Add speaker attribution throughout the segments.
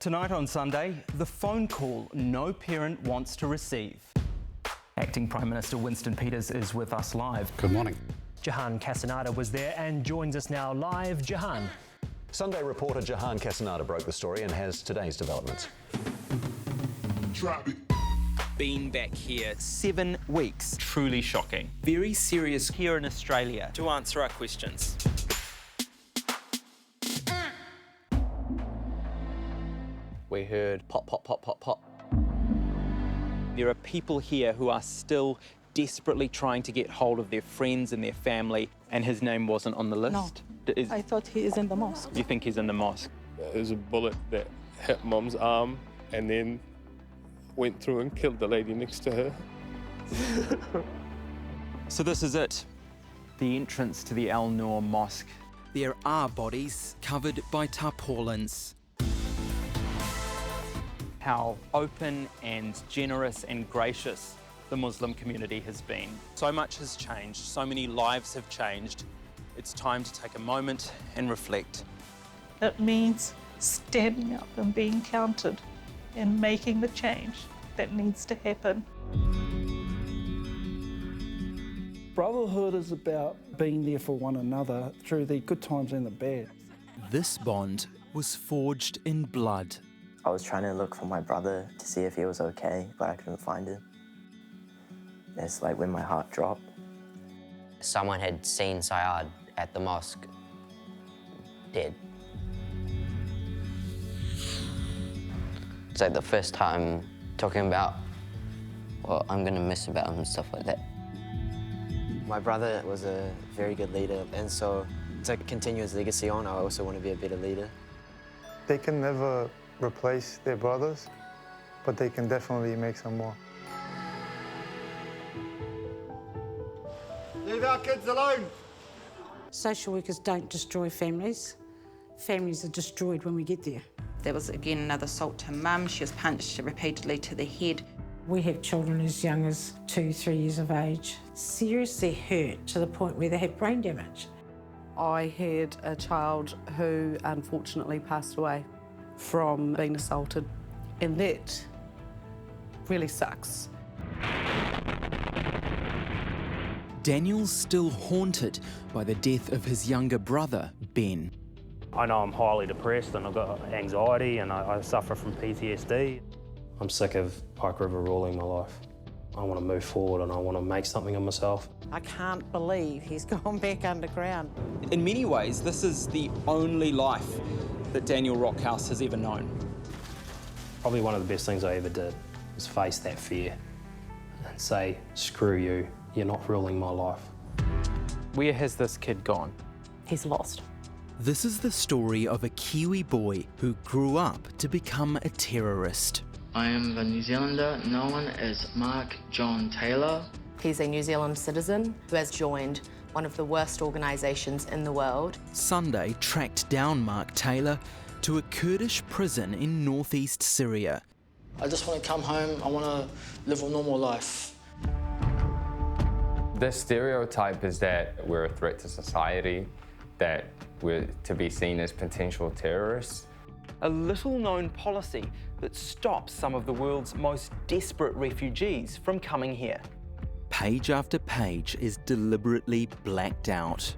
Speaker 1: Tonight on Sunday, the phone call no parent wants to receive. Acting Prime Minister Winston Peters is with us live.
Speaker 2: Good morning.
Speaker 3: Jahan Castaneda was there and joins us now live. Jahan.
Speaker 4: Sunday reporter Jahan Castaneda broke the story and has today's developments.
Speaker 1: Been back here 7 weeks. Truly shocking. Very serious here in Australia to answer our questions.
Speaker 5: We heard pop, pop, pop, pop, pop.
Speaker 1: There are people here who are still desperately trying to get hold of their friends and their family, and his name wasn't on the list.
Speaker 6: No, I thought he is in the mosque.
Speaker 1: You think he's in the mosque?
Speaker 7: There was a bullet that hit Mum's arm and then went through and killed the lady next to her.
Speaker 1: So this is it, the entrance to the Al Noor Mosque. There are bodies covered by tarpaulins. How open and generous and gracious the Muslim community has been. So much has changed, so many lives have changed. It's time to take a moment and reflect.
Speaker 6: It means standing up and being counted and making the change that needs to happen.
Speaker 8: Brotherhood is about being there for one another through the good times and the bad.
Speaker 1: This bond was forged in blood.
Speaker 9: I was trying to look for my brother to see if he was okay, but I couldn't find him. It's like when my heart dropped.
Speaker 5: Someone had seen Syed at the mosque, dead. It's like the first time talking about what I'm gonna miss about him and stuff like that.
Speaker 9: My brother was a very good leader, and so to continue his legacy on, I also want to be a better leader.
Speaker 10: They can never replace their brothers, but they can definitely make some more.
Speaker 11: Leave our kids alone.
Speaker 12: Social workers don't destroy families. Families are destroyed when we get there.
Speaker 13: There was again another assault to Mum. She was punched repeatedly to the head.
Speaker 12: We have children as young as 2, 3 years of age, seriously hurt to the point where they have brain damage.
Speaker 14: I had a child who unfortunately passed away from being assaulted, and that really sucks.
Speaker 1: Daniel's still haunted by the death of his younger brother, Ben.
Speaker 15: I know I'm highly depressed and I've got anxiety and I suffer from PTSD.
Speaker 16: I'm sick of Pike River ruling my life. I want to move forward and I want to make something of myself.
Speaker 12: I can't believe he's gone back underground.
Speaker 1: In many ways, this is the only life that Daniel Rockhouse has ever known.
Speaker 16: Probably one of the best things I ever did was face that fear and say, screw you, you're not ruling my life.
Speaker 1: Where has this kid gone?
Speaker 12: He's lost.
Speaker 1: This is the story of a Kiwi boy who grew up to become a terrorist.
Speaker 17: I am the New Zealander known as Mark John Taylor.
Speaker 18: He's a New Zealand citizen who has joined one of the worst organisations in the world.
Speaker 1: Sunday tracked down Mark Taylor to a Kurdish prison in northeast Syria.
Speaker 17: I just want to come home, I want to live a normal life.
Speaker 19: The stereotype is that we're a threat to society, that we're to be seen as potential terrorists. A little-known policy that stops some of the world's most desperate refugees from coming here. Page after page is deliberately blacked out.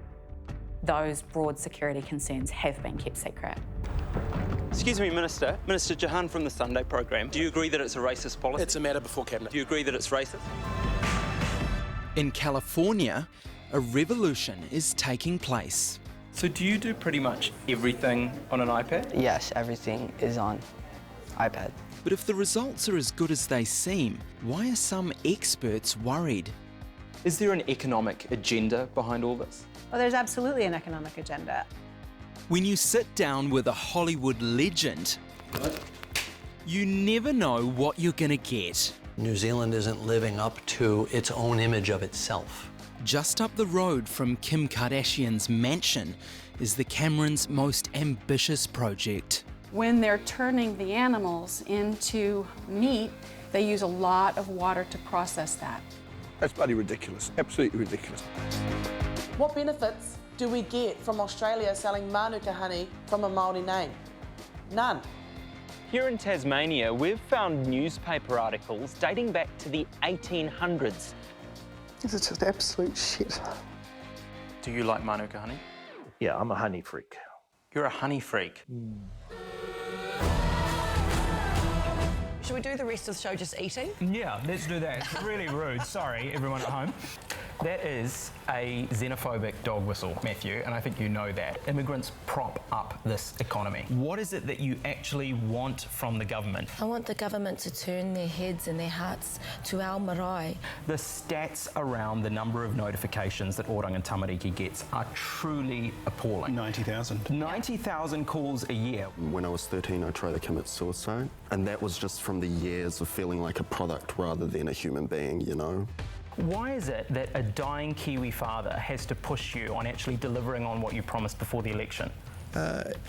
Speaker 20: Those broad security concerns have been kept secret.
Speaker 1: Excuse me, Minister. Minister Jahan from the Sunday programme. Do you agree that it's a racist policy?
Speaker 5: It's a matter before Cabinet.
Speaker 1: Do you agree that it's racist? In California, a revolution is taking place. So do you do pretty much everything on an iPad?
Speaker 9: Yes, everything is on iPad.
Speaker 1: But if the results are as good as they seem, why are some experts worried? Is there an economic agenda behind all this?
Speaker 21: Well, there's absolutely an economic agenda.
Speaker 1: When you sit down with a Hollywood legend, you never know what you're gonna get.
Speaker 22: New Zealand isn't living up to its own image of itself.
Speaker 1: Just up the road from Kim Kardashian's mansion is the Camerons' most ambitious project.
Speaker 23: When they're turning the animals into meat, they use a lot of water to process that.
Speaker 24: That's bloody ridiculous, absolutely ridiculous.
Speaker 25: What benefits do we get from Australia selling Manuka honey from a Māori name? None.
Speaker 1: Here in Tasmania, we've found newspaper articles dating back to the 1800s.
Speaker 24: This is just absolute shit.
Speaker 1: Do you like Manuka honey?
Speaker 24: Yeah, I'm a honey freak.
Speaker 1: You're a honey freak.
Speaker 2: Should we do the rest of the show just eating?
Speaker 3: Yeah, let's do that. It's really rude. Sorry, everyone at home. That is a xenophobic dog whistle, Matthew, and I think you know that. Immigrants prop up this economy. What is it that you actually want from the government?
Speaker 4: I want the government to turn their heads and their hearts to our marae.
Speaker 3: The stats around the number of notifications that Orang and Tamariki gets are truly appalling.
Speaker 7: 90,000.
Speaker 3: 90,000 calls a year.
Speaker 7: When I was 13, I tried to commit suicide, and that was just from the years of feeling like a product rather than a human being, you know?
Speaker 3: Why is it that a dying Kiwi father has to push you on actually delivering on what you promised before the election?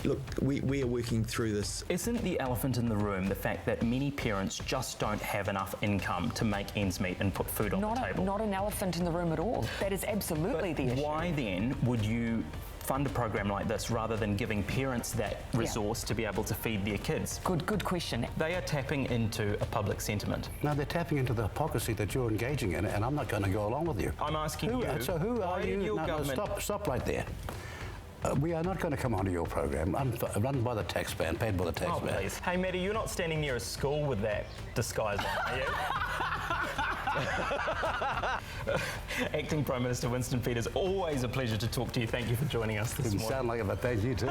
Speaker 7: Look, we are working through this.
Speaker 3: Isn't the elephant in the room the fact that many parents just don't have enough income to make ends meet and put food on the table?
Speaker 11: Not an elephant in the room at all. That is absolutely the issue.
Speaker 3: Why then would you fund a program like this rather than giving parents that resource to be able to feed their kids?
Speaker 11: Good question.
Speaker 3: They are tapping into a public sentiment.
Speaker 26: No, they're tapping into the hypocrisy that you're engaging in, and I'm not going to go along with you.
Speaker 3: I'm asking you.
Speaker 26: So who are you? No, stop right there. We are not going to come onto your program. I'm run by the taxpayer, paid by the taxpayer.
Speaker 3: Oh, please. Hey, Maddie, you're not standing near a school with that disguise on, are you? Acting Prime Minister Winston Peters, always a pleasure to talk to you. Thank you for joining us this morning.
Speaker 26: Didn't sound like it, but thank you too.